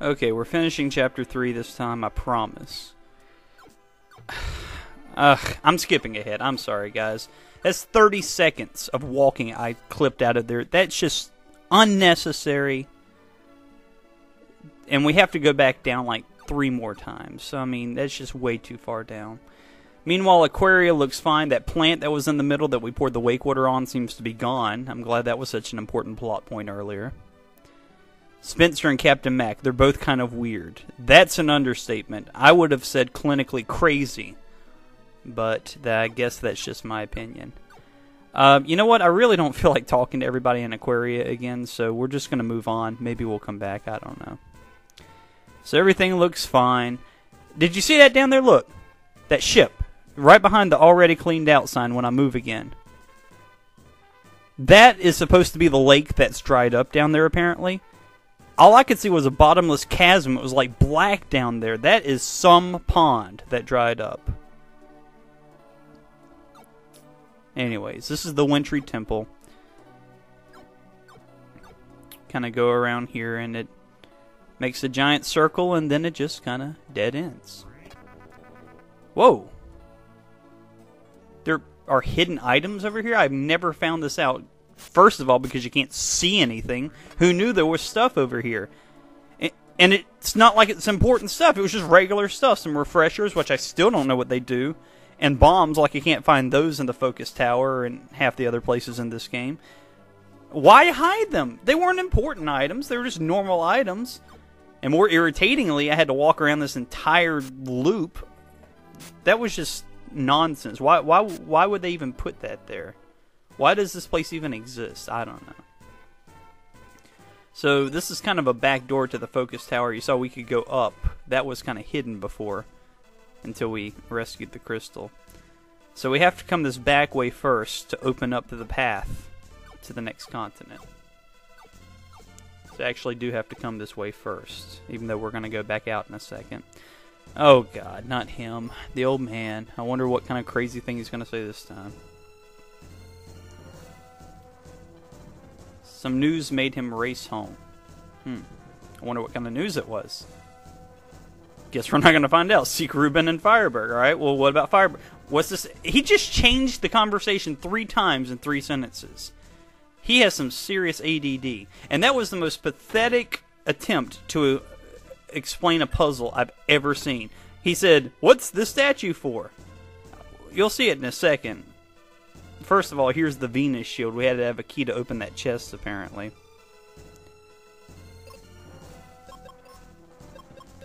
Okay, we're finishing chapter 3 this time, I promise. I'm skipping ahead. I'm sorry, guys. That's 30 seconds of walking I clipped out of there. That's just unnecessary. And we have to go back down like 3 more times. So, I mean, that's just way too far down. Meanwhile, Aquaria looks fine. That plant that was in the middle that we poured the wake water on seems to be gone. I'm glad that was such an important plot point earlier. Spencer and Captain Mac, they're both kind of weird. That's an understatement. I would have said clinically crazy. But I guess that's just my opinion. You know what? I really don't feel like talking to everybody in Aquaria again, so we're just going to move on. Maybe we'll come back. I don't know. So everything looks fine. Did you see that down there? Look. That ship. Right behind the already cleaned out sign when I move again. That is supposed to be the lake that's dried up down there, apparently. All I could see was a bottomless chasm. It was like black down there. That is some pond that dried up. Anyways, this is the Wintry Temple. Kind of go around here and it makes a giant circle and then it just kind of dead ends. Whoa! There are hidden items over here? I've never found this out. First of all, because you can't see anything. Who knew there was stuff over here? And it's not like it's important stuff. It was just regular stuff. Some refreshers, which I still don't know what they do. And bombs, like you can't find those in the Focus Tower and half the other places in this game. Why hide them? They weren't important items. They were just normal items. And more irritatingly, I had to walk around this entire loop. That was just nonsense. Why would they even put that there? Why does this place even exist? I don't know. So this is kind of a back door to the Focus Tower. You saw we could go up. That was kind of hidden before until we rescued the crystal. So we have to come this back way first to open up the path to the next continent. So I actually do have to come this way first, even though we're going to go back out in a second. Oh god, not him. The old man. I wonder what kind of crazy thing he's going to say this time. Some news made him race home. I wonder what kind of news it was. Guess we're not going to find out. Seek Reuben and Fireberg. Alright, well, what about Fireberg? What's this? He just changed the conversation 3 times in 3 sentences. He has some serious ADD. And that was the most pathetic attempt to explain a puzzle I've ever seen. He said, "What's this statue for?" You'll see it in a second. First of all, here's the Venus shield. We had to have a key to open that chest, apparently.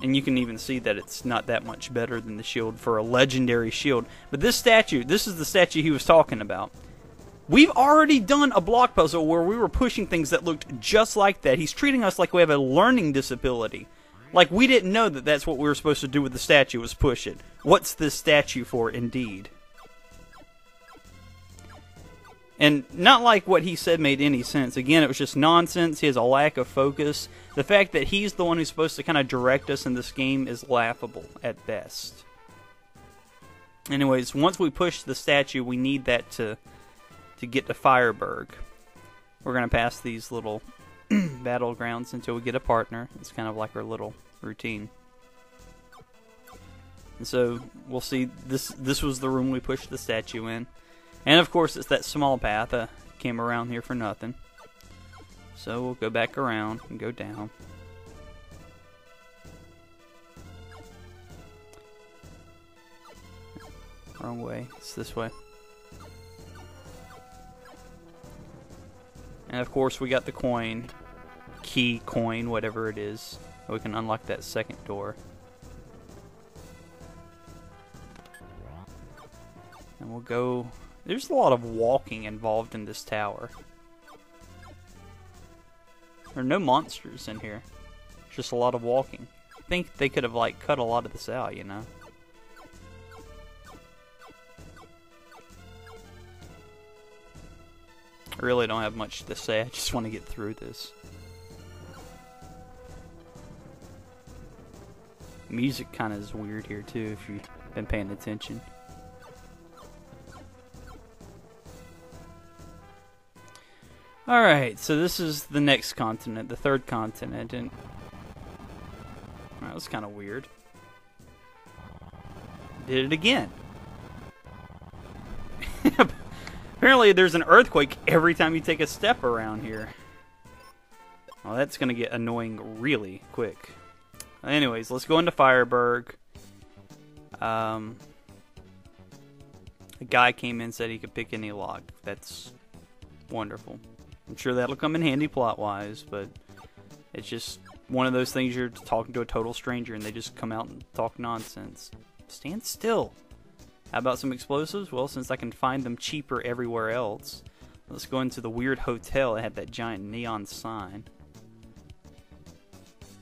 And you can even see that it's not that much better than the shield for a legendary shield. But this statue, this is the statue he was talking about. We've already done a block puzzle where we were pushing things that looked just like that. He's treating us like we have a learning disability. Like we didn't know that that's what we were supposed to do with the statue, was push it. What's this statue for, indeed? And not like what he said made any sense. Again, it was just nonsense. He has a lack of focus. The fact that he's the one who's supposed to kind of direct us in this game is laughable at best. Anyways, once we push the statue, we need that to get to Fireberg. We're going to pass these little battlegrounds until we get a partner. It's kind of like our little routine. And so, we'll see. This was the room we pushed the statue in. And of course, it's that small path. I came around here for nothing. So we'll go back around and go down. Wrong way. It's this way. And of course, we got the coin. Key, coin, whatever it is. We can unlock that second door. And we'll go... There's a lot of walking involved in this tower. There are no monsters in here. Just a lot of walking. I think they could have, like, cut a lot of this out, you know? I really don't have much to say. I just want to get through this. Music kind of is weird here, too, if you've been paying attention. Alright, so this is the next continent, the third continent, and That was kind of weird. Did it again. Apparently there's an earthquake every time you take a step around here. Well, that's going to get annoying really quick. Anyways, let's go into Fireburg. A guy came in and said he could pick any lock. That's wonderful. I'm sure that'll come in handy plot-wise, but it's just one of those things you're talking to a total stranger and they just come out and talk nonsense. Stand still. How about some explosives? Well, since I can find them cheaper everywhere else, let's go into the weird hotel that had that giant neon sign.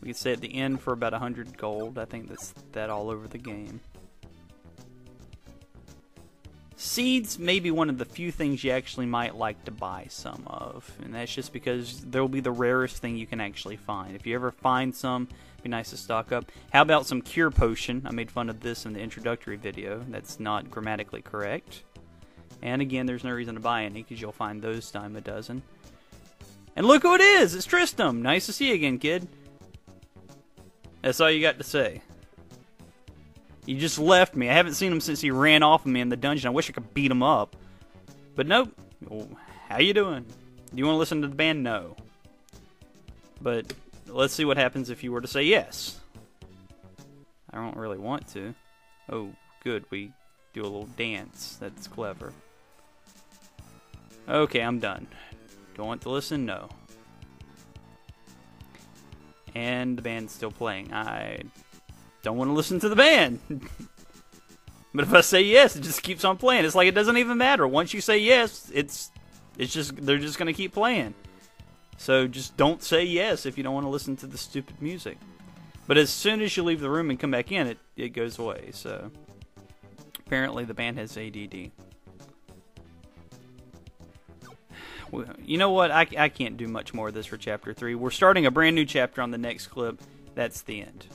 We can stay at the inn for about 100 gold. I think that's that all over the game. Seeds may be one of the few things you actually might like to buy some of, and that's just because they'll be the rarest thing you can actually find. If you ever find some, it'd be nice to stock up. How about some cure potion? I made fun of this in the introductory video. That's not grammatically correct. And again, there's no reason to buy any because you'll find those dime a dozen. And look who it is! It's Tristram! Nice to see you again, kid. That's all you got to say. You just left me. I haven't seen him since he ran off of me in the dungeon. I wish I could beat him up. But nope. How you doing? Do you want to listen to the band? No. But let's see what happens if you were to say yes. I don't really want to. Oh, good. We do a little dance. That's clever. Okay, I'm done. Do I want to listen? No. And the band's still playing. I don't want to listen to the band. But if I say yes, it just keeps on playing. It's like it doesn't even matter. Once you say yes, it's just they're just going to keep playing. So just don't say yes if you don't want to listen to the stupid music. But as soon as you leave the room and come back in, it goes away. So apparently the band has ADD. You know what? I can't do much more of this for Chapter 3. We're starting a brand new chapter on the next clip. That's the end.